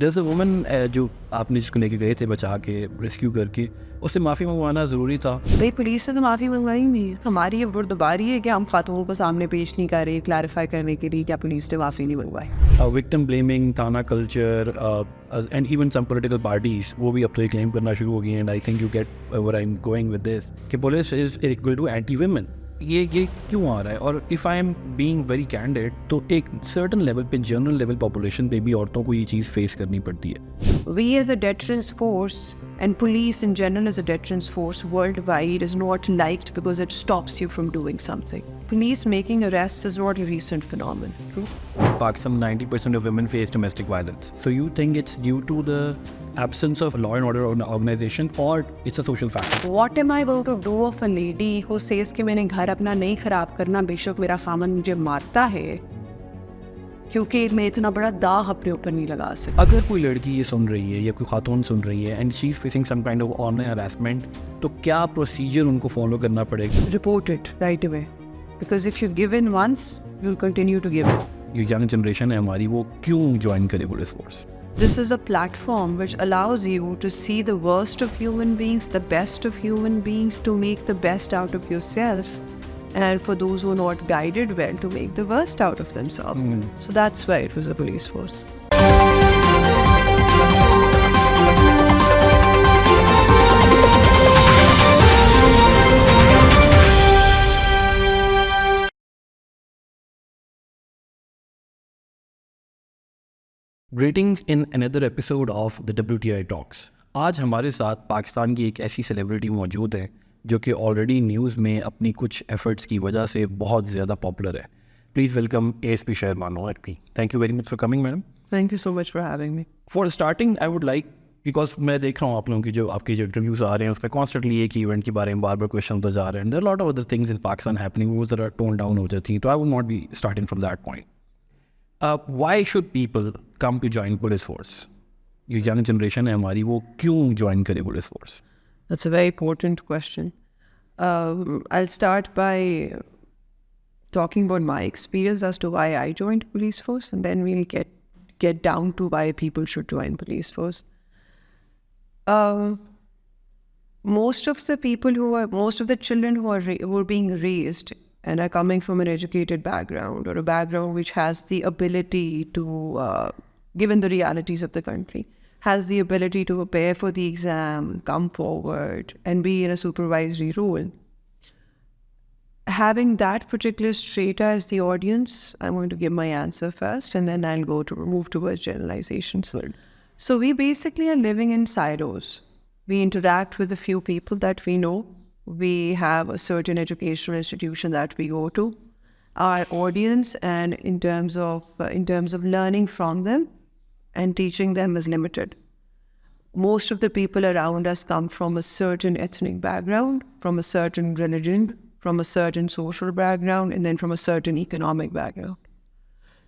There's a woman जो आपने जिसको लेके गए थे बचा के रेस्क्यू करके, उससे माफ़ी मंगवाना ज़रूरी था। भाई पुलिस ने तो माफ़ी मंगवाई नहीं है। हमारी ये बुर्दबारी है कि हम खातून को सामने पेश नहीं कर रहे क्लैरिफाई करने के लिए क्या पुलिस ने माफ़ी नहीं मंगवाई। Victim blaming, thana culture and even some political parties वो भी अब तो ये क्लेम करना शुरू हो गई हैं। And I think you get where I am going with this कि police is equal to anti women. ये क्यों आ रहा है? और if I am being very candid तो एक सर्टन लेवल पे, जनरल लेवल पॉपुलेशन पे भी औरतों को ये चीज़ फेस करनी पड़ती है। We as a deterrence force and police in general as a deterrence force worldwide is not liked because it stops you from doing something. Police making arrests is not a recent phenomenon. True. Pakistan 90% of women face domestic violence. So you think it's due to the absence of law and order organization or it's a social factor? What am I going to do of a lady who says कि मैंने घर अपना नहीं खराब करना बेशक मेरा खामन मुझे मारता है क्योंकि मैं इतना बड़ा दाग अपने ऊपर नहीं लगा सकती। अगर कोई लड़की ये सुन रही है या कोई खातून सुन रही है and she is facing some kind of online harassment, तो क्या प्रोसीजर उनको फॉलो करना पड़ेगा? Report it right away because if you give in once you'll continue to give in. ये यंग जनरेशन है हमारी, वो क्यों ज्वाइन करे police force? This is a platform which allows you to see the worst of human beings, the best of human beings, to make the best out of yourself, and for those who are not guided well, to make the worst out of themselves. So that's why it was a police force. Greetings in another episode of the WTI Talks। आज हमारे साथ पाकिस्तान की एक ऐसी celebrity मौजूद है जो कि ऑलरेडी न्यूज़ में अपनी कुछ एफर्ट्स की वजह से बहुत ज़्यादा पॉपुलर है। Please welcome ASP Shehrbano Naqvi। Thank you very much for coming madam. Thank you so much for having me. For starting I would like, because मैं देख रहा हूँ आप लोगों की जो आपके जो इंटरव्यूज़ आ रहे हैं उसमें कॉन्स्टेंटली एक इवेंट के बारे में बार बार क्वेश्चन होते जा रहे हैं। There are lot of other things in Pakistan happening, वो ज़रा टोन डाउन हो जाती हैं, तो I would not be starting from that point. Why should people come to join police force? ये यंग जनरेशन है हमारी, वो क्यों ज्वाइन करे police force? That's a very important question. I'll start by talking about my experience as to why I joined police force, and then we'll get down to why people should join police force. Most of the children who are being raised and are coming from an educated background or a background which has the ability to, given the realities of the country, has the ability to prepare for the exam, come forward and be in a supervisory role. Having that particular strata as the audience, I'm going to give my answer first and then I'll move towards generalizations. Right. So we basically are living in silos. We interact with a few people that we know. We have a certain educational institution that we go to. Our audience and in terms of learning from them and teaching them is limited. Most of the people around us come from a certain ethnic background, from a certain religion, from a certain social background, and then from a certain economic background.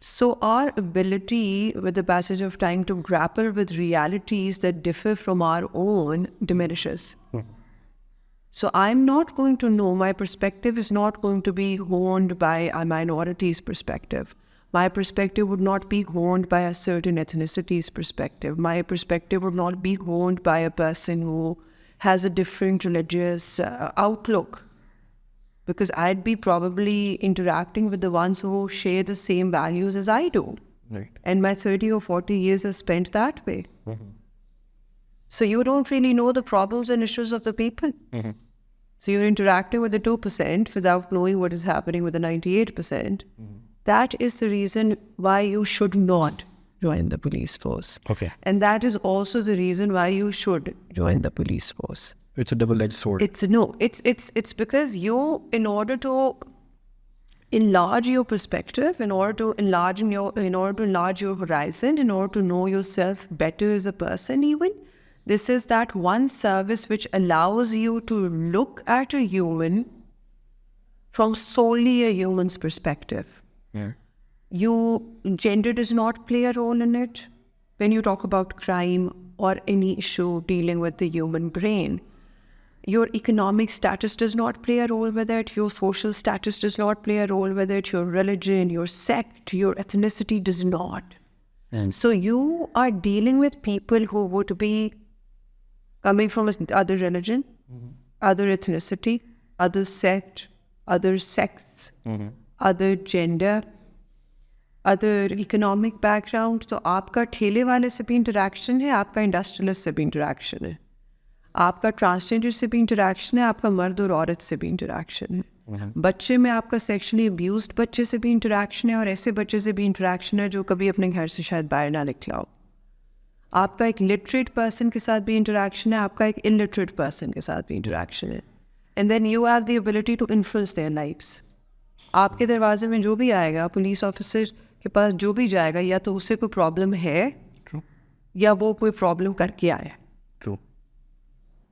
So our ability with the passage of time to grapple with realities that differ from our own diminishes. So I'm not going to know, my perspective is not going to be honed by a minority's perspective. My perspective would not be honed by a certain ethnicity's perspective. My perspective would not be honed by a person who has a different religious outlook. Because I'd be probably interacting with the ones who share the same values as I do. Right. And my 30 or 40 years are spent that way. So you don't really know the problems and issues of the people. So you're interacting with the 2% without knowing what is happening with the 98%. That is the reason why you should not join the police force. Okay. And that is also the reason why you should join the police force. It's a double-edged sword. It's because you, in order to enlarge your perspective, in order to enlarge your horizon, in order to know yourself better as a person even, this is that one service which allows you to look at a human from solely a human's perspective. Yeah. Gender does not play a role in it. When you talk about crime or any issue dealing with the human brain, your economic status does not play a role with it. Your social status does not play a role with it. Your religion, your sect, your ethnicity does not. So you are dealing with people who would be coming from other religion, other ethnicity, other sect, other sex, other gender, other economic background. तो आपका ठेले वाले से भी interaction है, आपका industrialist से भी इंटरेक्शन है, आपका ट्रांसजेंडर से भी इंटरेक्शन है, आपका मर्द और औरत से भी इंटरेक्शन है, बच्चे में आपका सेक्शुअली अब्यूज्ड बच्चे से भी इंटरेक्शन है, और ऐसे बच्चे से भी इंटरेक्शन है जो कभी अपने घर से शायद बाहर ना निकला हो. आपका एक लिटरेट पर्सन के साथ भी इंटरेक्शन है, आपका एक इलिटरेट पर्सन के साथ भी इंटरेक्शन है. And then you have the ability to influence their lives. आपके दरवाजे में जो भी आएगा, पुलिस ऑफिसर के पास जो भी जाएगा, या तो उससे कोई प्रॉब्लम है, या वो कोई प्रॉब्लम करके आया.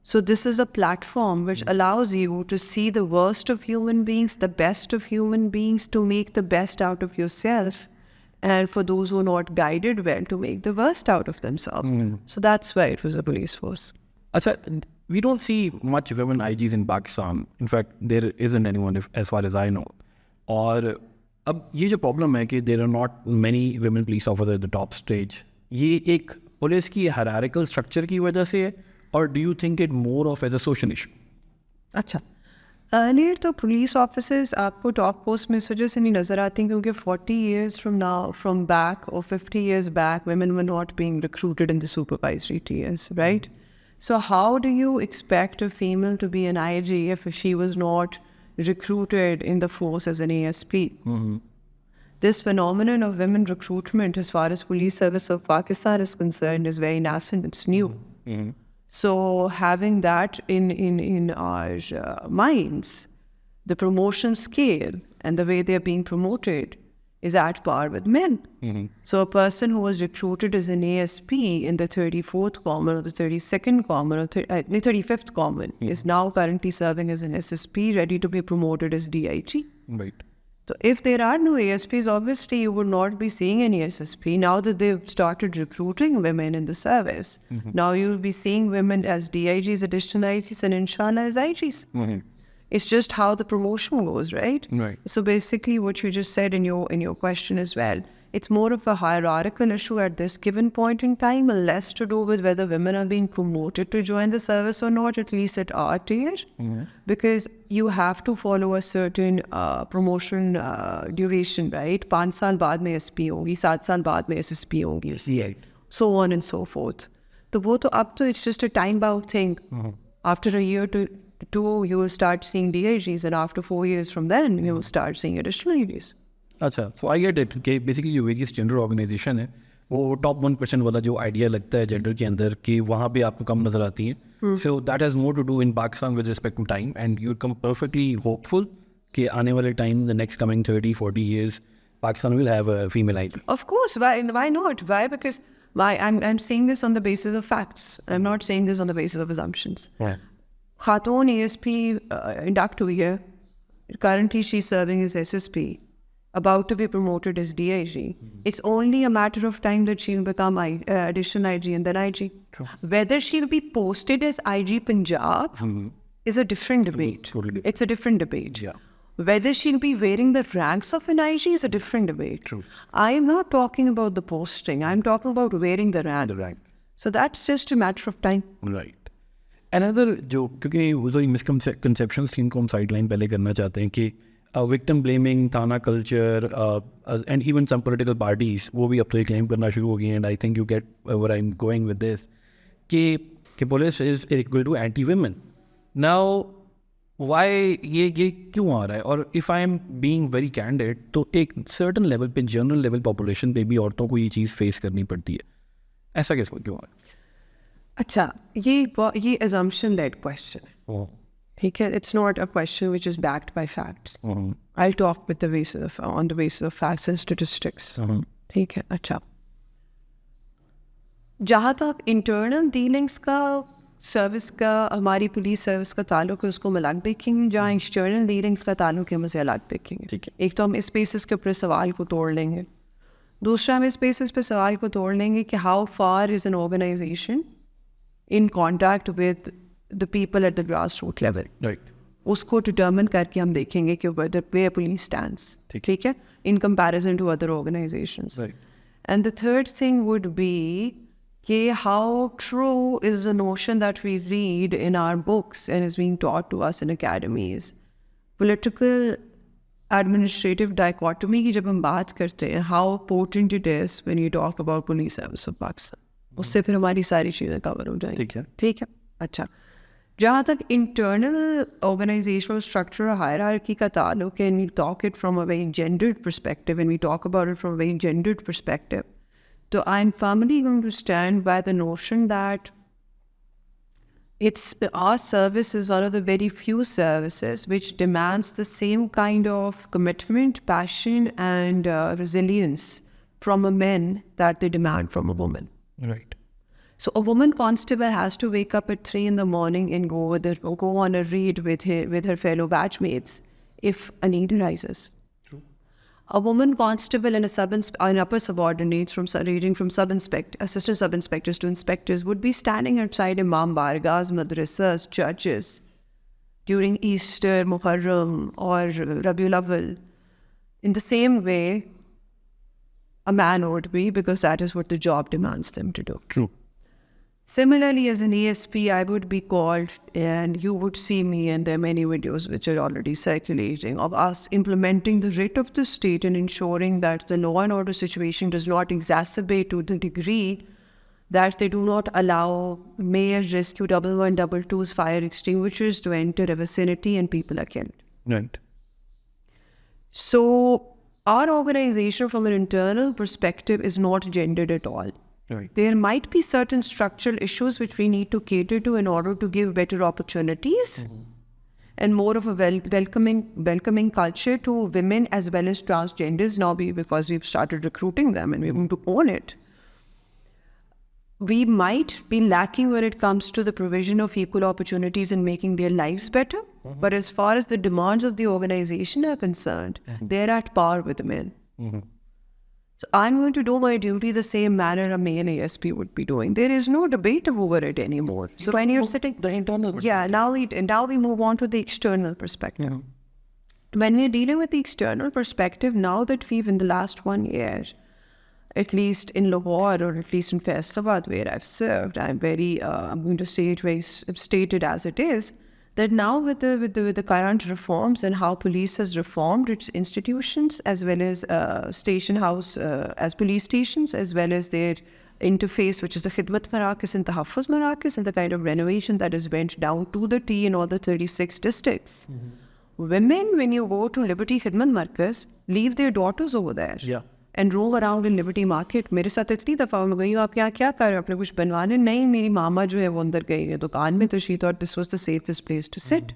So this is a platform which allows you to see the worst of human beings, the best of human beings, to make the best out of yourself, and for those who are not guided well, to make the worst out of themselves. So that's why it was a police force. Achha, we don't see much women IGs in Pakistan. In fact, there isn't anyone, as far as I know. और अब ये जो problem है कि there are not many women police officers at the top stage, ये एक police की hierarchical structure की वजह से है, or do you think it more of as a social issue? अच्छा, अर्लियर तो पुलिस ऑफिसर्स आपको टॉप पोस्ट में इस वजह से नहीं नज़र आती क्योंकि 40 years from now, from back, or 50 years back, women were not being recruited in the supervisory tiers, right? So how do you expect a female to be an IG if she was not recruited in the force as an ASP? This phenomenon of women recruitment, as far as police service of Pakistan is concerned, is very nascent. It's new. So having that in our minds, the promotion scale and the way they are being promoted is at par with men. So a person who was recruited as an ASP in the 34th Common or the 32nd Common or the 35th Common is now currently serving as an SSP, ready to be promoted as DIG. Right. So if there are no ASPs, obviously you would not be seeing any SSP. Now that they've started recruiting women in the service, now you'll be seeing women as DIGs, additional IGs, and inshallah as IGs. It's just how the promotion goes, right? Right. So basically what you just said in your question as well, it's more of a hierarchical issue at this given point in time, and less to do with whether women are being promoted to join the service or not, at least at our tier. Because you have to follow a certain promotion duration, right? 5 साल बाद में SP होगी, 7 साल बाद में SSP होगी, so on and so forth. तो वो तो अब तो it's just a time-bound thing. After a year to 2, you will start seeing DIGs, and after 4 years from then, you will start seeing additional ADs. अच्छा, सो I get it कि basically जो various gender organisation है वो top 1% वाला जो idea लगता है gender के अंदर कि वहाँ पे आपको कम नज़र आती हैं. So that has more to do in Pakistan with respect to time, and you come perfectly hopeful कि आने वाले time, the next coming 30-40 years, Pakistan will have a female ID. Of course, why not? Why? Because I'm saying this on the basis of facts. I'm not saying this on the basis of assumptions. Khatoon ASP induct हुई है. Currently she's serving as SSP, about to be promoted as DIG. It's only a matter of time that she'll become additional IG and then IG. True. Whether she'll be posted as IG Punjab is a different debate. Totally. It's a different debate. Yeah. Whether she'll be wearing the ranks of an IG is a different debate. True. I am not talking about the posting. I'm talking about wearing the ranks. The rank. So that's just a matter of time. Right. Another जो, क्योंकि वो जो misconceptions थी इनको हम sideline पहले करना चाहते हैं कि victim blaming, thana culture, and even some political parties वो भी अब तो ये क्लेम करना शुरू हो गई. And I think you get where I am going with this कि police is equal to anti women. Now why ये क्यों आ रहा है? और if I am being very candid, तो एक सर्टन लेवल पे, जनरल लेवल पॉपुलेशन पे भी औरतों को ये चीज़ फेस करनी पड़ती है. ऐसा कैसे क्यों आ रहा है? अच्छा, ये assumption led question है. ठीक है, it's not a question which is backed by facts. I'll talk with on the basis of facts and statistics. ठीक है, अच्छा. जहाँ तक internal dealings का, सर्विस का, हमारी पुलिस सर्विस का ताल्लुक है, उसको हम अलग देखेंगे. जहाँ एक्सटर्नल डीलिंग्स का ताल्लुक है, हम उसे अलग देखेंगे. ठीक है. एक तो हम इस बेसिस के ऊपर सवाल को तोड़ लेंगे. दूसरा हम इस बेसिस पे सवाल को तोड़ लेंगे कि how far is an organisation in contact with the people at the grassroots level. Right. उसको determine करके हम देखेंगे कि where police stands. ठीक है, in comparison to other organizations. Right. And the third thing would be how true is the notion that we read in our books and is being taught to us in academies. Political administrative dichotomy की जब हम बात करते हैं, how potent it is when you talk about police service of Pakistan. उससे फिर हमारी सारी चीज़ें कवर हो जाएंगी. ठीक है. अच्छा. जहाँ तक internal organizational structure or hierarchy का ताल्लुक है, and we talk it from a very gendered perspective, and we talk about it from a very gendered perspective, so I'm firmly going to stand by the notion that our service is one of the very few services which demands the same kind of commitment, passion, and resilience from a man that they demand from a woman. Right. So a woman constable has to wake up at 3 in the morning and go on a raid with her fellow batchmates if a need arises. True. A woman constable and an upper subordinates ranging from assistant sub-inspectors to inspectors would be standing outside Imam Bargahs, madrasas, churches during Easter, Muharram or Rabiul Awwal in the same way a man would be, because that is what the job demands them to do. True. Similarly, as an ASP, I would be called, and you would see me, and there are many videos which are already circulating, of us implementing the writ of the state and ensuring that the law and order situation does not exacerbate to the degree that they do not allow Mayor Rescue 112's fire extinguishers to enter a vicinity and people are killed. Right. So our organization from an internal perspective is not gendered at all. Right. There might be certain structural issues which we need to cater to in order to give better opportunities and more of a welcoming culture to women as well as transgenders now because we've started recruiting them and we're going to own it. We might be lacking when it comes to the provision of equal opportunities and making their lives better. But as far as the demands of the organization are concerned, they're at par with the men. So I'm going to do my duty the same manner a male ASP would be doing. There is no debate over it anymore. So when you're sitting... The internal perspective. Yeah, now we move on to the external perspective. When we're dealing with the external perspective, now that we've in the last 1 year, at least in Lahore or at least in Faisalabad where I've served, I'm going to say it very stated as it is, that now with the current reforms and how police has reformed its institutions as well as station house as police stations, as well as their interface, which is the Khidmat Marakis and the Tahaffuz Marakis, and the kind of renovation that has went down to the T in all the 36 districts. Women, when you go to Liberty Khidmat Markaz, leave their daughters over there. Yeah. And roam around in Liberty Market. मेरे साथ इतनी दफ़ा मैं गई हूँ, आप यहाँ क्या कर रहे हो, आपने कुछ बनवाने? नहीं, मेरी मामा जो है वो अंदर गई है दुकान में, तो she thought this was the safest place to sit.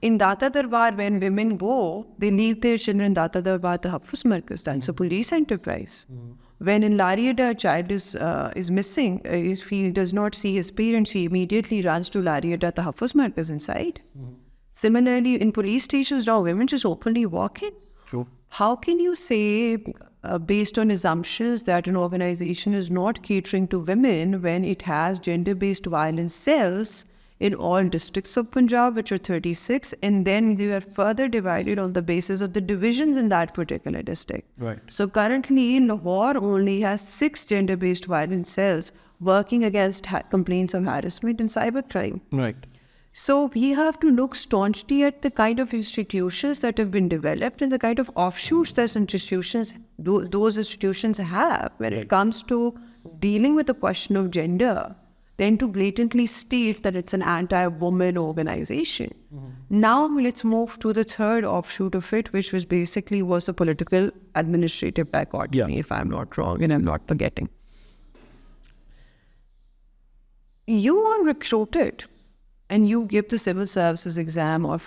In Data Darbar, when women go, they leave their children in Data Darbar, the Tahaffuz Markaz. That's a police enterprise. When in Lariada a child is missing, if he does not see his parents, he immediately runs to Lariada, the Tahaffuz Markaz inside. Similarly, in police stations now, women just openly walk in. True. How can you say, based on assumptions, that an organization is not catering to women when it has gender-based violence cells in all districts of Punjab, which are 36, and then they are further divided on the basis of the divisions in that particular district? Right. So currently, Lahore only has 6 gender-based violence cells working against complaints of harassment and cybercrime. Right. So we have to look staunchly at the kind of institutions that have been developed and the kind of offshoots that those institutions have when it comes to dealing with the question of gender, then to blatantly state that it's an anti-woman organization. Now let's move to the third offshoot of it, which was the political administrative dichotomy, if I'm not wrong and I'm not forgetting. You are recruited and you give the civil services exam or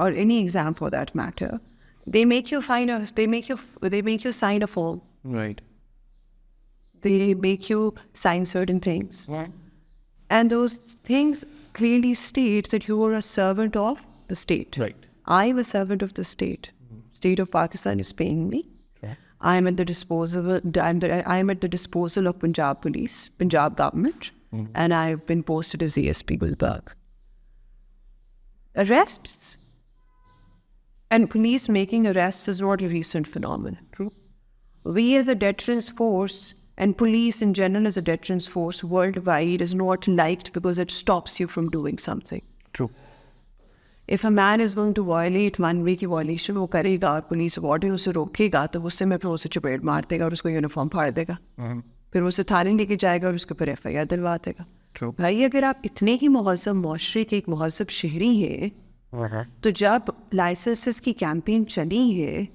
any exam for that matter, they make you sign a form. Right. They make you sign certain things. Right. And those things clearly state that you are a servant of the state. Right. I am a servant of the state. State of Pakistan is paying me. Okay. I am at the disposal of Punjab Police, Punjab government, and I've been posted as ASP Gulbarg. Arrests and police making arrests is not a recent phenomenon. True. we as a deterrence force and police in general as a deterrence force worldwide is not liked because it stops you from doing something. True. If a man is going to violate one way की violation वो करेगा और police warden उसे रोकेगा तो उससे में फिर उसे चपेट मार देगा और उसको यूनिफॉर्म फाड़ देगा, फिर उसे थाने लेके जाएगा और उसके ऊपर FIR दिलवा देगा. भाई अगर आप इतने ही महज़ब माशरे के एक महज़ब शहरी है तो जब लाइसेंसेस की कैंपेन चली है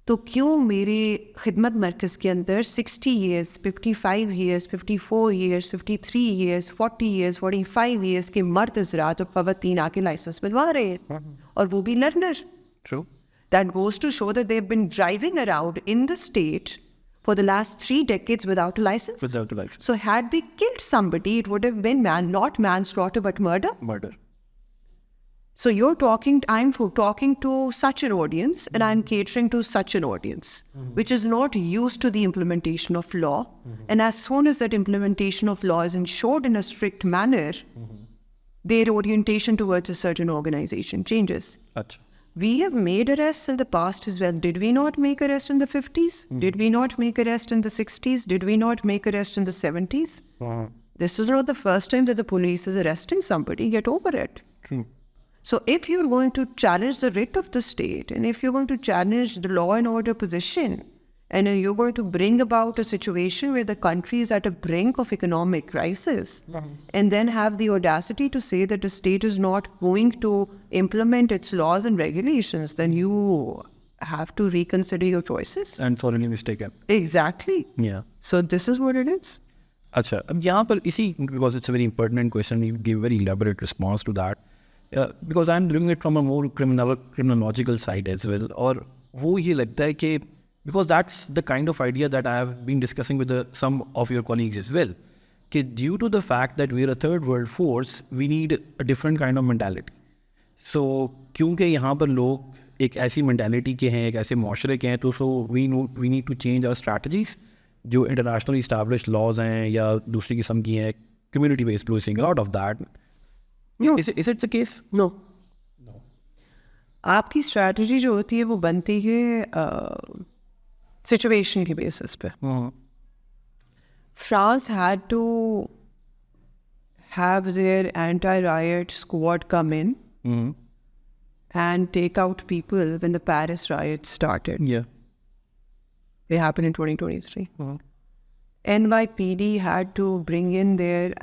तो क्यों मेरे खिदमत मरकज़ के अंदर 60 years, 55 years, 54 years, 53 years, 40 years, 45 years के मर्द हज़रात और ख़वातीन आके लाइसेंस मिलवा रहे हैं और वो भी learner. True. That goes to show that they've been driving around in the state for the last 3 decades without a license. Without a license. So had they killed somebody, it would have been not manslaughter but murder. Murder. So I'm talking to such an audience and I'm catering to such an audience, which is not used to the implementation of law. And as soon as that implementation of law is ensured in a strict manner, their orientation towards a certain organization changes. Achha. We have made arrests in the past as well. Did we not make arrests in the 50s? Did we not make arrests in the 60s? Did we not make arrests in the 70s? This is not the first time that the police is arresting somebody. Get over it. True. So if you're going to challenge the writ of the state, and if you're going to challenge the law and order position, and you're going to bring about a situation where the country is at a brink of economic crisis, and then have the audacity to say that the state is not going to implement its laws and regulations, then you have to reconsider your choices. And thoroughly mistaken. Exactly. Yeah. So this is what it is. अच्छा, अब यहाँ पर इसी, because it's a very pertinent question, you give a very elaborate response to that. Because I'm looking at it from a more criminological side as well. और वो ये लगता है कि because that's the kind of idea that I have been discussing with some of your colleagues as well. कि due to the fact that we're a third world force, we need a different kind of mentality. So क्योंकि यहाँ पर लोग एक ऐसी mentality के हैं, एक ऐसे माशरे के हैं, तो so we need to change our strategies. जो internationally established laws हैं या दूसरी किस्म की हैं, community based policing, a lot of that. No. Is it the case? No. आपकी स्ट्रैटेजी जो होती है वो बनती है सिचुएशन की बेसिस पे. France had to have their anti-riot squad come in and take out people when the Paris riots started. Yeah. They happened in 2023. NYPD had to bring in their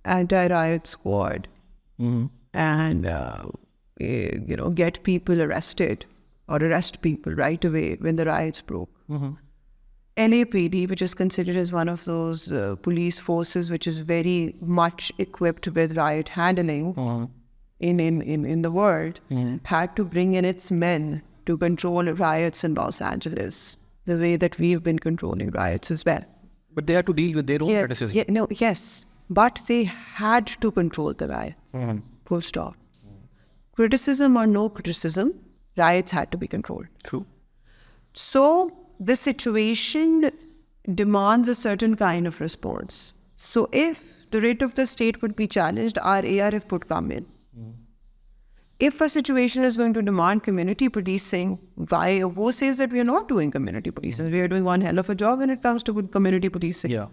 anti-riot squad and get people arrested or arrest people right away when the riots broke. LAPD, which is considered as one of those police forces which is very much equipped with riot handling in the world, had to bring in its men to control riots in Los Angeles the way that we've been controlling riots as well. But they had to deal with their own criticism. Yes. But they had to control the riots. Full stop. Criticism or no criticism, riots had to be controlled. True. So the situation demands a certain kind of response. So if the writ of the state would be challenged, our ARF would come in. If a situation is going to demand community policing, who says that we are not doing community policing? We are doing one hell of a job when it comes to community policing. Yeah.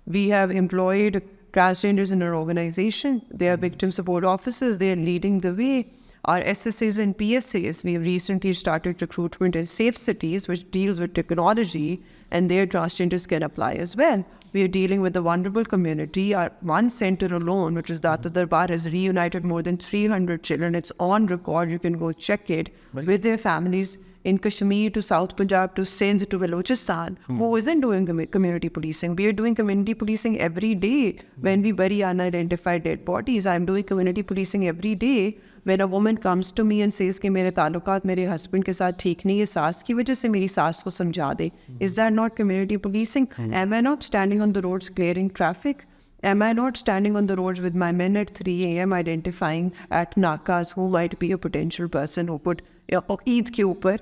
We have employed transgenders in our organization. They are victim support officers. They are leading the way. Our SSAs and PSAs, we have recently started recruitment in safe cities, which deals with technology, and their transgenders can apply as well. We are dealing with the vulnerable community. Our one center alone, which is Data Darbar, has reunited more than 300 children. It's on record. You can go check it with their families in Kashmir to South Punjab to Sindh to Balochistan. Who isn't doing community policing? We are doing community policing every day when we bury unidentified dead bodies. I'm doing community policing every day when a woman comes to me and says कि मेरे ताल्लुकात मेरे husband के साथ ठीक नहीं है, सास की वजह से मेरी सास को समझा दे. Is that not community policing? Am I not standing on the roads clearing traffic? Am I not standing on the roads with my men at 3 a.m. identifying at nakas who might be a potential person who could Eid ke upar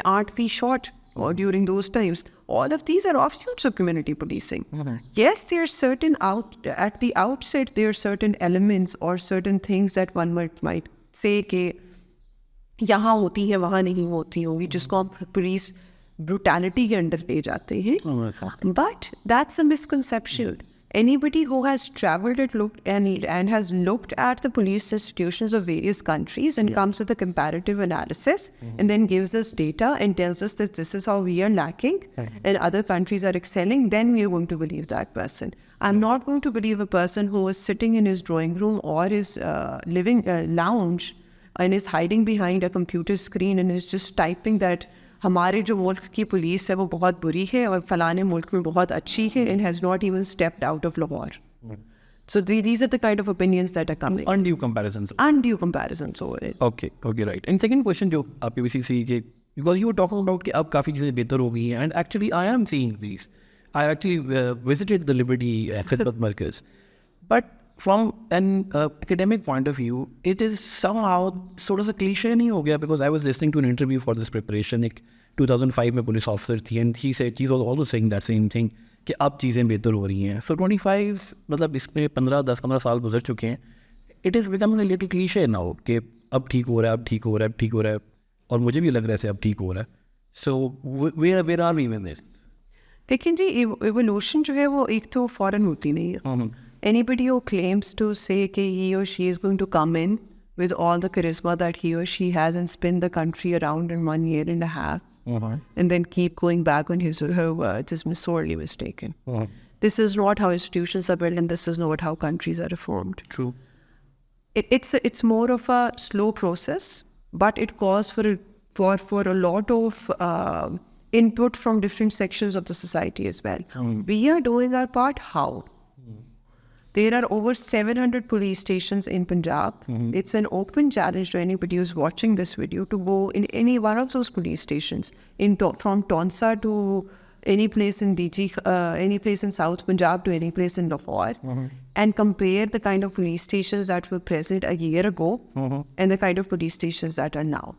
aren't be shot or during those times? All of these are offshoots of community policing. Yes, there are certain at the outset there are certain elements or certain things that one might say कि यहाँ होती है वहाँ नहीं होती होंगी, जिसको हम police brutality के अंडर ले जाते हैं. But that's a misconception. Anybody who has traveled and has looked at the police institutions of various countries and comes with a comparative analysis and then gives us data and tells us that this is how we are lacking and other countries are excelling, then we are going to believe that person. I'm not going to believe a person who is sitting in his drawing room or his living lounge and is hiding behind a computer screen and is just typing that हमारे जो मुल्क की police है वो बहुत बुरी है और फलाने मुल्क में बहुत अच्छी है and has not even stepped out of Lahore. So these are the kind of opinions that are coming. Undue comparisons. Undue comparisons over it. Okay, right. And second question जो आपके BCC के, because you were talking about कि अब काफ़ी चीज़ें बेहतर हो गई हैं, and actually I am seeing these. I actually visited the Liberty Khidmat Markaz. But from an academic point of view, it is somehow sort of a cliche नहीं हो गया, because I was listening to an interview for this preparation. एक 2005 में police officer थी, and he was also saying that same thing कि अब चीज़ें बेहतर हो रही हैं. So 25 मतलब इसमें 10-15 साल गुजर चुके हैं. It is becoming a little cliche now कि अब ठीक हो रहा है, अब ठीक हो रहा है, अब ठीक हो रहा है, और मुझे भी लग रहा है अब ठीक हो रहा है. So where are we with this? लेकिन जी evolution जो है वो एक तो फौरन होती नहीं है. Anybody who claims to say that he or she is going to come in with all the charisma that he or she has and spin the country around in 1 year and a half and then keep going back on his or her words is sorely mistaken. This is not how institutions are built, and this is not how countries are reformed. True. It's more of a slow process, but it calls for a lot of input from different sections of the society as well. We are doing our part. How? There are over 700 police stations in Punjab. It's an open challenge to anybody who's watching this video to go in any one of those police stations, from Tonsa to any place in DG, any place in South Punjab to any place in Lahore, and compare the kind of police stations that were present a year ago and the kind of police stations that are now.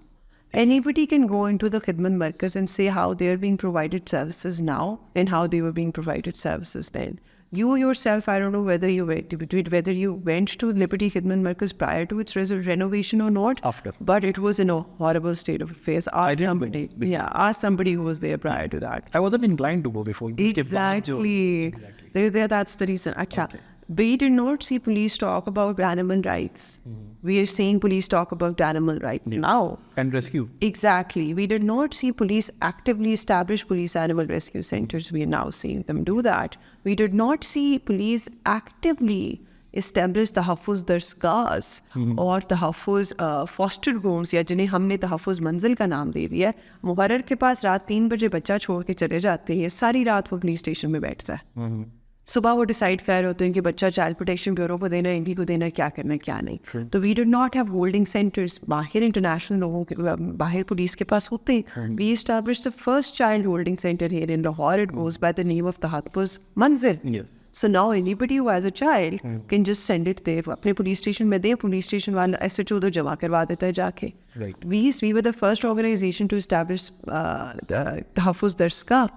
Anybody can go into the Khidmat Markaz and say how they're being provided services now and how they were being provided services then. You yourself, I don't know whether you went to Liberty Khidmat Markaz prior to its renovation or not. After. But it was in a horrible state of affairs. Ask somebody who was there prior to that. I wasn't inclined to go before. Exactly. That's the reason. Achha. Okay. We did not see police talk about animal rights. We are seeing police talk about animal rights now. And rescue. Exactly. We did not see police actively establish police animal rescue centers. We are now seeing them do that. We did not see police actively establish तहफ़्फ़ुज़ दरगाहs और तहफ़्फ़ुज़ foster homes, या जिन्हें हमने तहफ़्फ़ुज़ मंजिल का नाम दे दिया है. मुहर्रर के पास रात 3 बजे बच्चा छोड़ के चले जाते हैं, सारी रात वो पुलिस स्टेशन में बैठता है. सुबह वो डिसाइड कर रहे होते हैं कि बच्चा चाइल्ड प्रोटेक्शन ब्यूरो को देना है, इन्हीं को देना है, क्या करना है क्या नहीं. तो we did not have holding centres. बाहर इंटरनेशनल लोगों के बाहर पुलिस के पास होते हैं. We established the first child holding centre here in Lahore. It goes by the name of Tahaffuz Manzil. So now anybody who has a child can just send it there. अपने police station में दे, police station वाला SHO उधर जमा करवा देता है जाके. Right. We were the first organization to establish तहफ़्फ़ुज़ Dargah.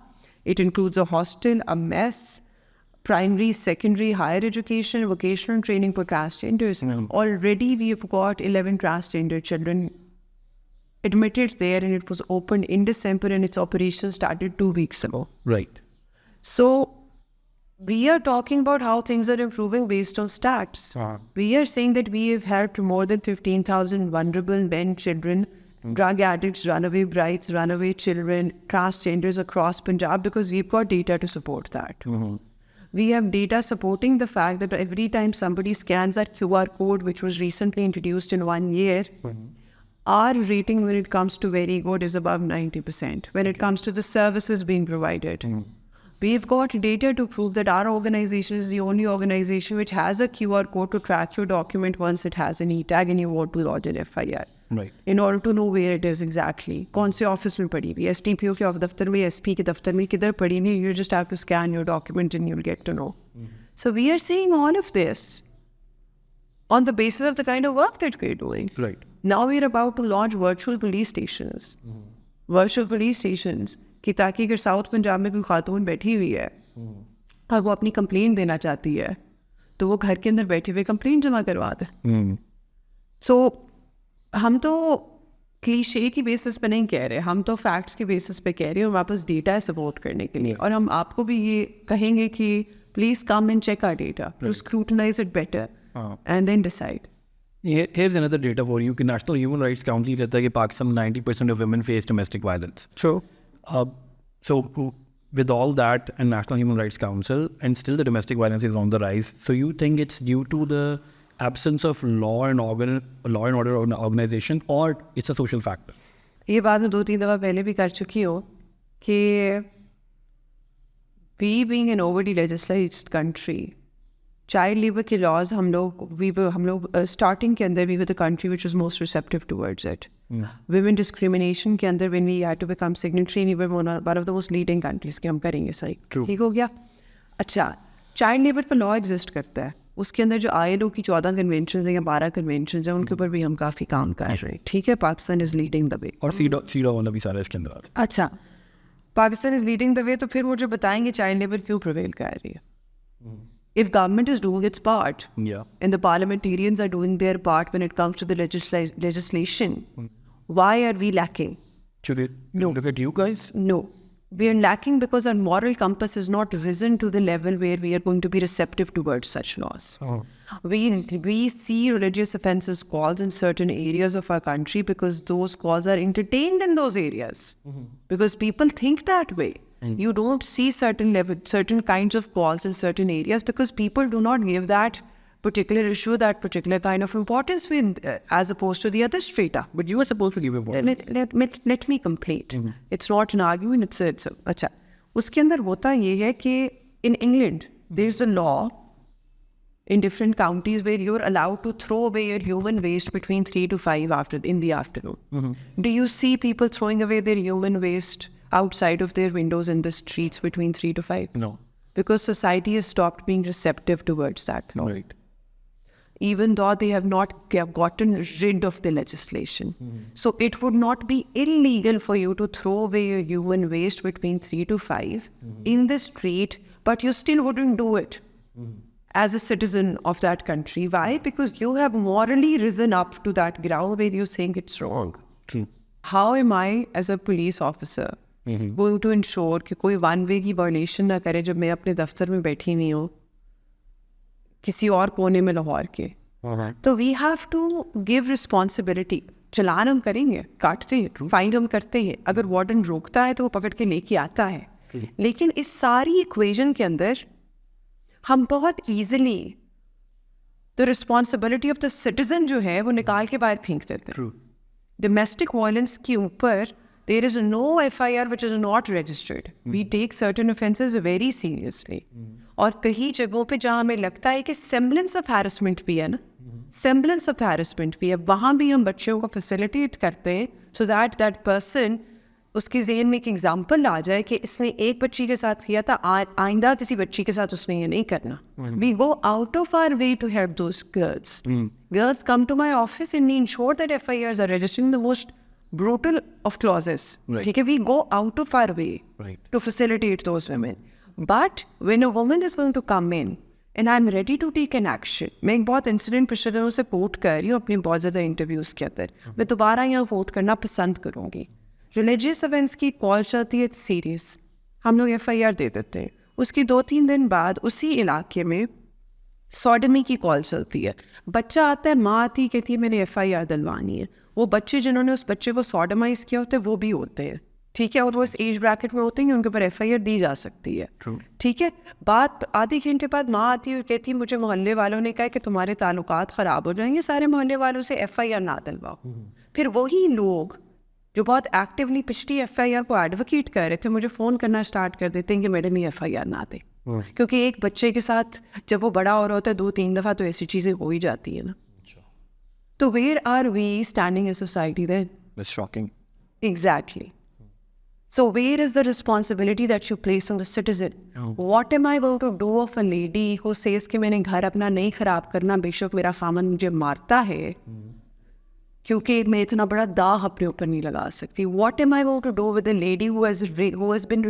It includes a hostel, a mess, primary, secondary, higher education, vocational training for transgenders. Already we have got 11 transgender children admitted there, and it was opened in December, and its operation started 2 weeks ago. Right. So we are talking about how things are improving based on stats. We are saying that we have helped more than 15,000 vulnerable men, children, drug addicts, runaway brides, runaway children, transgenders across Punjab, because we've got data to support that. We have data supporting the fact that every time somebody scans that QR code, which was recently introduced in 1 year, our rating when it comes to very good is above 90%. When it comes to the services being provided, we've got data to prove that our organization is the only organization which has a QR code to track your document once it has an E-tag and you want to lodge an FIR. Right. In order to know where it is exactly. कौन से office में पड़ी हुई, STPO के दफ्तर में, SP के दफ्तर में किधर पड़ी हुई, you just have to scan your document and you'll get to know. So we are seeing all of this on the basis of the kind of work that we're doing. Right. Now we're about to launch virtual police stations. Virtual police stations कि ताकि अगर south Punjab में कोई खातून बैठी हुई है और वो अपनी कंप्लेंट देना चाहती है तो वो घर के अंदर बैठे हुए कंप्लेंट जमा करवा दे. So हम तो क्लीशे की बेसिस पे नहीं कह रहे, हम तो फैक्ट्स के बेसिस पे कह रहे हैं और वापस डेटा है सपोर्ट करने के लिए, और हम आपको भी ये कहेंगे कि please come and check our data to scrutinise it better and then decide. Here's another data for you कि National Human Rights Council कहता है कि Pakistan 90% of women face domestic violence. True. So with all that and National Human Rights Council, and still the domestic violence is on the rise. So you think it's due to the absence of law and order organization, or it's a social factor? ये बात मैं 2-3 दफ़ा पहले भी कर चुकी हूँ कि we being an overly legislated country, child labour के लॉज हम लोग स्टार्टिंग के अंदर we were the country which was most receptive towards it. Women discrimination के अंदर when we had to become signatory we were one of the most leading countries के हम करेंगे सही. ठीक हो गया. अच्छा, चाइल्ड लेबर पर लॉ एग्जिस्ट करता है, उसके अंदर जो ILO की 14 कन्वेंशन है या 12 कन्वेंशन है उनके ऊपर भी हम काफ़ी काम कर रहे हैं. ठीक है, Pakistan is leading the way, और सीडा वाला भी सारा इसके अंदर. अच्छा, Pakistan is leading the way, तो फिर मुझे बताएंगे चाइल्ड लेबर क्यों प्रिवेल कर रही है. If government is doing its part, and the parliamentarians are doing their part when it comes to the legislation, why are we lacking? Should we look at you guys? No. We are lacking because our moral compass has not risen to the level where we are going to be receptive towards such laws. We see religious offences calls in certain areas of our country because those calls are entertained in those areas. Because people think that way. You don't see certain kinds of calls in certain areas because people do not give that particular issue that particular kind of importance as opposed to the other strata. But you are supposed to give importance. Let me complete. It's not an argument. It's अच्छा. उसके अंदर होता ये है कि in England there's a law in different counties where you're allowed to throw away your human waste between 3 to 5 in the afternoon. Do you see people throwing away their human waste outside of their windows in the streets between 3 to 5? No. Because society has stopped being receptive towards that law. Right. Even though they have not gotten rid of the legislation. So it would not be illegal for you to throw away your human waste between 3 to 5 in the street, but you still wouldn't do it as a citizen of that country. Why? Because you have morally risen up to that ground where you think it's wrong. True. How am I, as a police officer, going to ensure कि कोई one way की violation ना करे जब मैं अपने दफ्तर में बैठी नहीं हूँ किसी और कोने में लाहौर के? तो we have to give responsibility. Challan हम करेंगे, काटते हैं, फाइन हम करते हैं, अगर वार्डन रोकता है तो वो पकड़ के लेके आता है. लेकिन इस सारी इक्वेशन के अंदर हम बहुत easily the responsibility of the citizen जो है वो निकाल के बाहर फेंक देते हैं. डोमेस्टिक वायलेंस के ऊपर there is no FIR which is not registered. We take certain offences very seriously. और कई जगहों पे जहाँ हमें लगता है कि semblance of harassment भी है ना, semblance of harassment भी है, वहाँ भी हम बच्चों को facilitate करते हैं so that that person उसके ज़हन में एक एग्जाम्पल आ जाए कि इसने एक बच्ची के साथ किया था, आइंदा किसी बच्ची के साथ उसने ये नहीं करना. We go out of our way to help those girls. Girls come to my office and we ensure that FIRs are registered in the most brutal of clauses. Right. We go out of our way to facilitate those women. But when a woman is going to come in and I'm ready to take an action, मैं एक बहुत incident पिछले दिनों से coat कर रही हूँ अपनी बहुत ज़्यादा इंटरव्यूज़ के अंदर, मैं दोबारा यहाँ कोट करना पसंद करूँगी. रिलीजियस ऑफेंस की कॉल चलती है, सीरियस, हम लोग FIR दे देते हैं. उसकी 2-3 दिन बाद उसी इलाके में सॉडमी की कॉल चलती है. बच्चा आता है, माँ आती कहती है मैंने FIR दिलवानी है. वो बच्चे जिन्होंने उस बच्चे को सॉडमाइज किया होते हैं वो भी होते हैं, ठीक है, और वो इस एज ब्रैकेट में होते हैं उनके ऊपर FIR दी जा सकती है. ठीक है, बात आधे घंटे बाद माँ आती है और कहती है मुझे मोहल्ले वालों ने कहा कि तुम्हारे ताल्लुकात ख़राब हो जाएंगे, सारे मोहल्ले वालों से FIR ना दिलवाओ. फिर वही लोग जो बहुत एक्टिवली पिछली FIR को एडवोकेट कर रहे थे मुझे फ़ोन करना स्टार्ट कर देते हैं कि मैडम ये FIR ना दें, क्योंकि एक बच्चे के साथ जब वो बड़ा हो रहा होता है 2-3 दफ़ा तो ऐसी चीज़ें हो ही जाती है ना. So where are we standing as society then? It's shocking. Exactly. So where is the responsibility that you place on the citizen? What am I going to do of a lady who says कि मैंने घर अपना नहीं ख़राब करना, बेशक मेरा खामन मुझे मारता है क्योंकि मैं इतना बड़ा दाग अपने ऊपर नहीं लगा सकती. What am I going to do with a lady who has been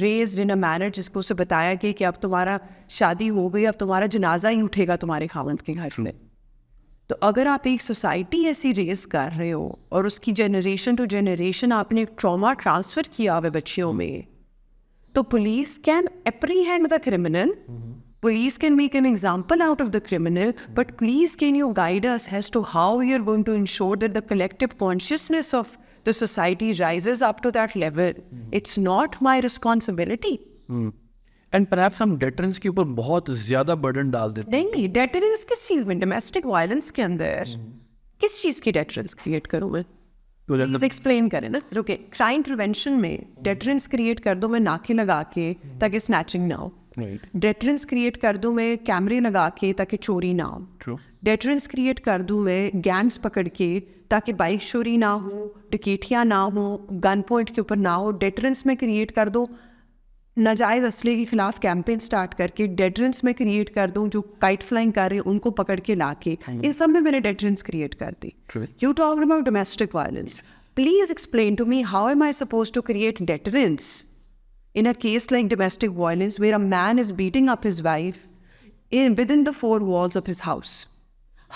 raised in a manner जिसको उसे बताया गया कि अब तुम्हारा शादी हो गई, अब तुम्हारा जनाजा ही उठेगा तुम्हारे खामंद के घर से. तो अगर आप एक सोसाइटी ऐसी रेस कर रहे हो और उसकी जनरेशन टू जनरेशन आपने एक ट्रॉमा ट्रांसफ़र किया हुआ बच्चियों में, तो police can apprehend the criminal, police can make an example out of the criminal, but please can you guide us as to how you're going to ensure that the collective consciousness of the society rises up to that level? It's not my responsibility. And perhaps हम deterrence के ऊपर बहुत ज़्यादा burden डाल देते हैं। नहीं, deterrence किस चीज़ में? डोमेस्टिक वायलेंस के अंदर किस चीज़ की डेटरेंस क्रिएट करूँ मैं? प्लीज एक्सप्लेन करें ना। रुके, क्राइम प्रिवेंशन में डेटरेंस क्रिएट कर दूँ मैं नाके लगा के ताकि स्नैचिंग ना हो, डेटरेंस क्रिएट कर दूँ मैं कैमरे लगा के ताकि चोरी ना हो, डेटरेंस क्रिएट कर दूँ मैं गैंग्स पकड़ के ताकि बाइक चोरी ना हो, डकैतियाँ ना हो, गन पॉइंट के ऊपर ना हो, डेटरेंस में क्रिएट कर दूँ नाजायज़ असले के खिलाफ कैंपेन स्टार्ट करके, डेटरेंस में क्रिएट कर दूँ जो काइट फ्लाइंग कर रहे हैं उनको पकड़ के ला के, इन सब में मैंने डेटरेंस क्रिएट कर दी। You talk about domestic violence, please explain to me how am I suppose to create deterrence in a case like domestic violence where a man is beating up his wife within the four walls of his house.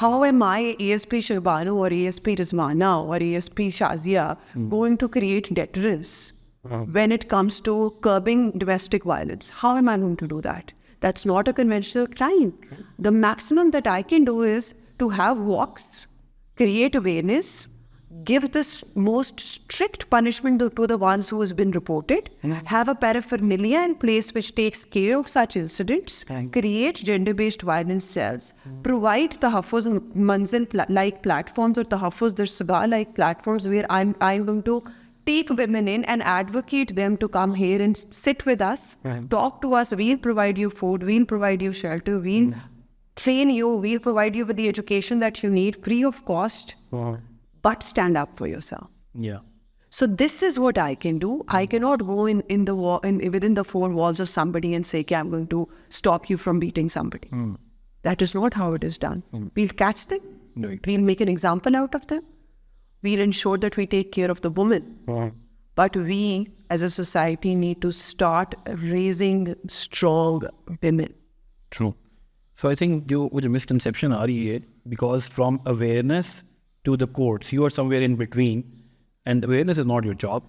How am I, ASP Shehrbano or ASP Rizwana or ASP Shazia, going to create deterrence when it comes to curbing domestic violence? How am I going to do that? That's not a conventional crime. The maximum that I can do is to have walks, create awareness, give the most strict punishment to the ones who has been reported, have a paraphernalia in place which takes care of such incidents, create gender-based violence cells, provide tahaffuz manzil-like platforms or tahaffuz darsaga-like platforms where I'm going to take women in and advocate them to come here and sit with us, talk to us, we'll provide you food, we'll provide you shelter, we'll train you, we'll provide you with the education that you need free of cost. But stand up for yourself. Yeah. So this is what I can do. I cannot go within the four walls of somebody and say, okay, I'm going to stop you from beating somebody. That is not how it is done. We'll catch them. Right. We'll make an example out of them. We'll ensure that we take care of the woman. But we, as a society, need to start raising strong women. True. So I think जो misconception आ रही है, because from awareness to the courts, you are somewhere in between, and awareness is not your job.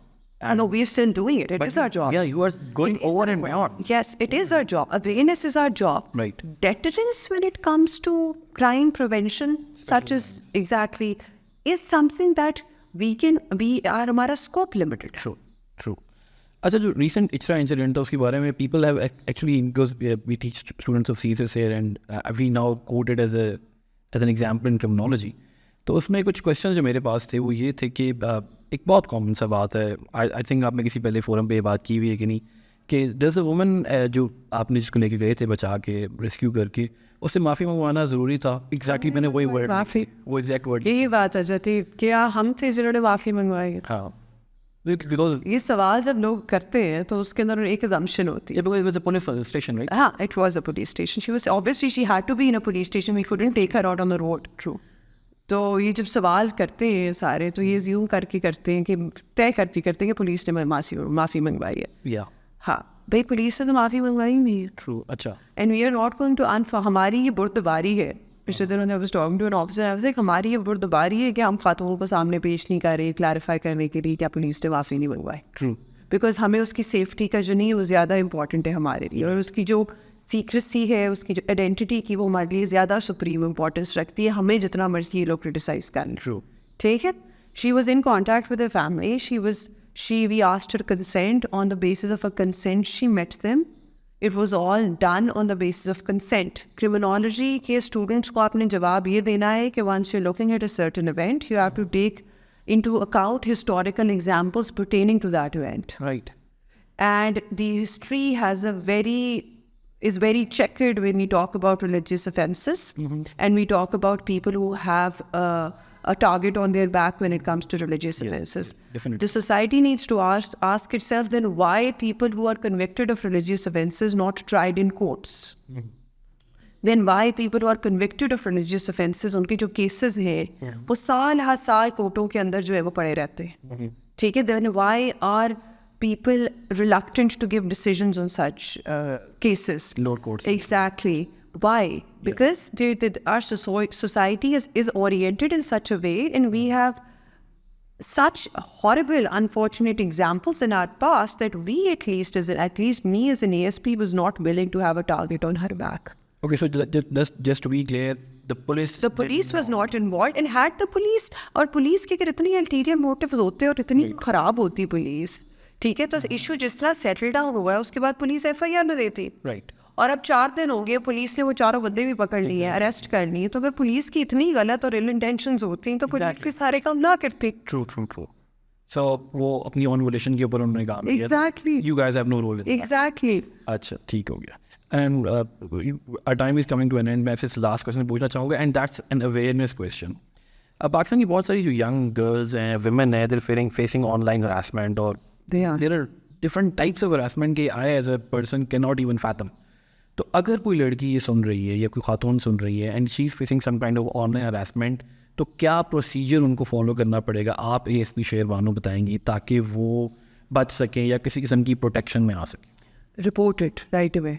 No, we're still doing it. It is our job. Yeah, you are going over and beyond. Yes, it is our job. Awareness is our job. Right. Deterrence when it comes to crime prevention, such as exactly, is something that are हमारा scope limited. True. अच्छा, जो recent ichra incident था उसके बारे में people have actually, because we teach students of CSS here and we now quote it as an example in criminology. तो उसमें कुछ क्वेश्चन जो मेरे पास थे वो ये थे कि एक बहुत कॉमन सा बात है, आई थिंक आपने किसी पहले फोरम पे ये बात की हुई है कि नहीं, कि दस अ वुमन जो आपने जिसको लेके गए थे बचा के रेस्क्यू करके, उससे माफ़ी मंगवाना ज़रूरी था। एग्जैक्टली मैंने वही वर्ड, माफ़ी, वो एग्जैक्ट वर्ड, यही बात आ जाती क्या हम थे जिन्होंने माफ़ी मंगवाई। हाँ, बिकॉज ये सवाल जब लोग करते हैं तो उसके अंदर एक assumption होती है। Because it was a police station, right? हाँ, it was a police station. She was obviously she had to be in a police station. We couldn't take her out on the road. True. तो ये जब सवाल करते हैं सारे तो ये ज़्यूम करके करते हैं कि तय करते हैं कि पुलिस ने माफ़ी मंगवाई है। या हाँ भाई, पुलिस ने तो माफ़ी मंगवाई नहीं है। ट्रू। अच्छा, and we are not going to हमारी ये बुर्दबारी है। पिछले दिनों में was talking to an officer, I was like हमारी ये बुर्दबारी है कि हम खातून को सामने पेश नहीं कर रहे क्लैरिफाई करने के लिए क्या पुलिस ने माफ़ी नहीं मंगवाई। ट्रू। बिकॉज हमें उसकी सेफ्टी का जो नहीं है वो ज़्यादा इंपॉर्टेंट है हमारे लिए, और उसकी जो सीक्रेसी है, उसकी जो आइडेंटिटी की, वो हमारे लिए ज़्यादा सुप्रीम इंपॉर्टेंस रखती है, हमें जितना मर्जी ये लोग क्रिटिसाइज़ करें। ट्रू। ठीक है। She was in contact with the family, we asked her consent. On the basis of a consent she met them. It was all done on the basis of consent. Criminology के students को आपने जवाब ये देना है कि once you're looking at a certain event, you have to take into account historical examples pertaining to that event. Right. And the history is very checkered when we talk about religious offenses, and we talk about people who have a target on their back when it comes to religious offenses. Definitely. The society needs to ask itself then why people who are convicted of religious offenses not tried in courts. Then why people who are convicted of religious offenses, उनके जो cases हैं वो साल हर साल कोर्टों के अंदर जो है वो पड़े रहते हैं। ठीक है। Then why are people reluctant to give decisions on such cases? Lower courts. Exactly. Why? Because our society is oriented in such a way, and we have such horrible, unfortunate examples in our past that we at least me as an ASP was not willing to have a target on her back. Okay, so just to be clear, the police was not involved, and had the police और police के अगर इतनी ulterior motives होते और इतनी खराब होती police, ठीक है, तो इशू जिस तरह सेटल डाउन हुआ है उसके बाद पुलिस FIR न देती, राइट, और अब 4 दिन हो गए पुलिस ने वो 4 बंदे भी पकड़ लिए हैं, अरेस्ट कर लिए, तो अगर पुलिस की इतनी गलत और इल इंटेंशंस होती तो पुलिस के सारे काम ना करती. ट्रू. सो वो अपनी ऑनवोलेशन के ऊपर उन्होंने काम किया. Exactly. You guys have no role in that. Exactly. अच्छा, ठीक हो गया. And our time is coming to an end. मैं फिर लास्ट क्वेश्चन पूछना चाहूँगा, and that's an awareness question. अब पाकिस्तान की बहुत सारी जो यंग गर्ल्स हैं, विमेन हैं, they're facing online harassment, और there are different types of harassment के I as a person cannot even fathom. तो अगर कोई लड़की ये सुन रही है या कोई खातून सुन रही है and she is facing some kind of online harassment, तो क्या प्रोसीजर उनको फॉलो करना पड़ेगा, आप ASP शेरबानो बताएंगी, ताकि वो बच सकें या किसी किस्म की प्रोटेक्शन में आ सकें? Report it right away,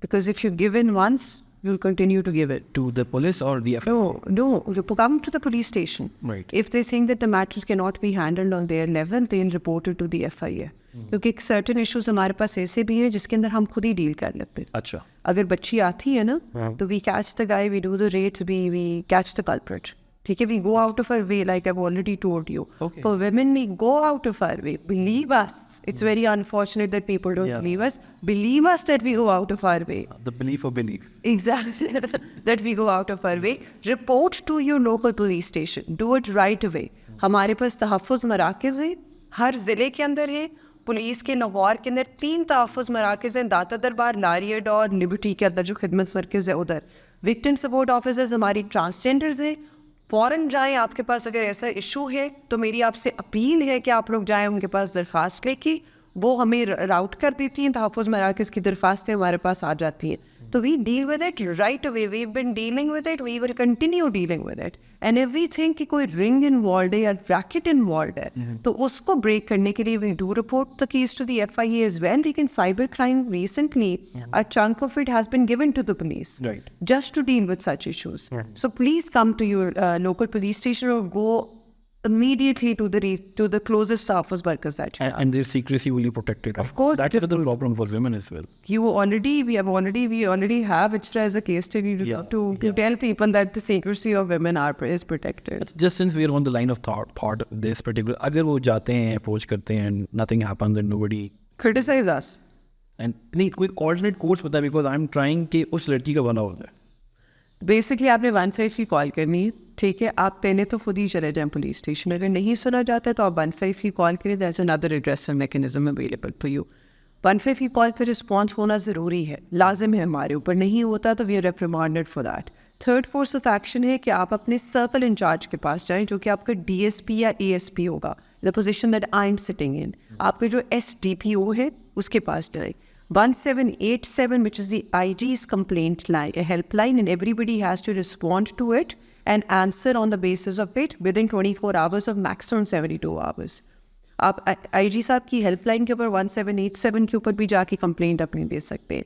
because if you give in once, you'll continue to give it. To the police or the FIR? No, come to the police station. Right. If they think that the matters cannot be handled on their level, they'll report it to the FIR. क्योंकि certain issues हमारे पास ऐसे भी हैं जिसके अंदर हम खुद ही deal कर लेते हैं. अच्छा. अगर बच्ची आती है ना, तो we catch the guy, we do the rates, we catch the culprit. ठीक है, we go out of our way, like I've already told you. Okay. For women, we go out of our way. Believe us. It's very unfortunate that people don't believe us. Believe us that we go out of our way. The belief of belief. Exactly. That we go out of our way. Report to your local police station. Do it right away. हमारे पास तहफ़्फ़ुज़ मराकज़ हैं, हर ज़िले के अंदर है. Police के लाहौर के अंदर 3 तहफ़्फ़ुज़ मराकज़ हैं, दाता दरबार, लारियड और लिबर्टी के अंदर जो खिदमत मरकज़ है उधर. विक्टिम सपोर्ट ऑफिसर्स हमारी ट्रांसजेंडर्स हैं. फ़ौरन जाएं, आपके पास अगर ऐसा इशू है तो मेरी आपसे अपील है कि आप लोग जाएं उनके पास दरख्वास्त लेके, वो हमें राउट कर देती हैं, तहफ़्फ़ुज़ मराकज़ की दरख्वास्तें हमारे पास आ जाती हैं, तो we deal with it right away. We have been dealing with it, we will continue dealing with it, and if we think कि कोई रिंग इन्वॉल्व है या रैकेट इन्वॉल्व है, तो उसको ब्रेक करने के लिए we do report the case to the FIA as well. लेकिन cyber crime recently a chunk of it has been given to the police, right, just to deal with such issues. So please come to your local police station or go immediately to the closest tahafuz markaz that you have. And their secrecy will be protected. Of course. That's another problem for women as well. We already have ichra as a case study to tell people that the secrecy of women is protected. Just since we are on the line of thought this particular, अगर वो जाते हैं, approach करते हैं, and nothing happens and nobody criticize us. And नहीं, कोई alternate course बता, because I'm trying कि उस लड़की का बना होता है. बेसिकली आपने 15 की कॉल करनी है, ठीक है, आप पहले तो खुद ही चले जाएं पुलिस स्टेशन. अगर नहीं सुना जाता है तो आप 15 की कॉल करें. That is another redressal mechanism available for you. 15 की कॉल पर रिस्पॉन्स होना ज़रूरी है, लाजिम है हमारे ऊपर. नहीं होता तो we are reprimanded for that. Third course of action है कि आप अपने सर्कल इंचार्ज के पास जाएं, जो कि आपका DSP या ASP होगा, the position that I am sitting in. आपके जो SDPO है उसके पास जाएं. 1787, which is the IG's complaint line, a helpline, and everybody has to respond to it and answer on the basis of it within 24 hours of maximum 72 hours. आप IG साहब की helpline के ऊपर 1787 के ऊपर भी जाके कंप्लेंट अपनी दे सकते हैं.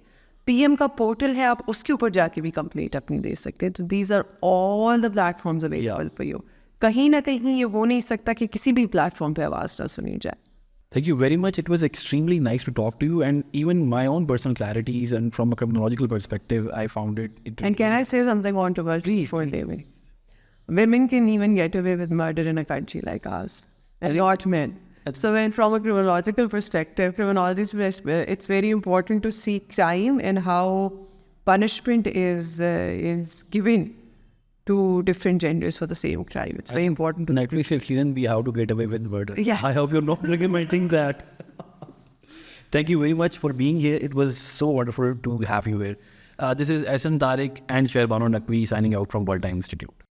PM का पोर्टल है, आप उसके ऊपर जाके भी कंप्लेंट अपनी दे सकते हैं. तो these are all the platforms available for you. कहीं ना कहीं ये हो नहीं सकता कि किसी भी प्लेटफॉर्म पे आवाज़ ना सुनी जाए. Thank you very much. It was extremely nice to talk to you, and even my own personal clarities and from a criminological perspective, I found it interesting. And can I say something controversial before leaving? Women can even get away with murder in a country like ours, and not men. So when from a criminological perspective, it's very important to see crime and how punishment is given to different genders for the same crime. It's very important. Netflix season be how to get away with murder. Yes. I hope you're not recommending that. Thank you very much for being here. It was so wonderful to have you here. This is Ahsan Tariq and Shehrbano Naqvi signing out from WTI Institute.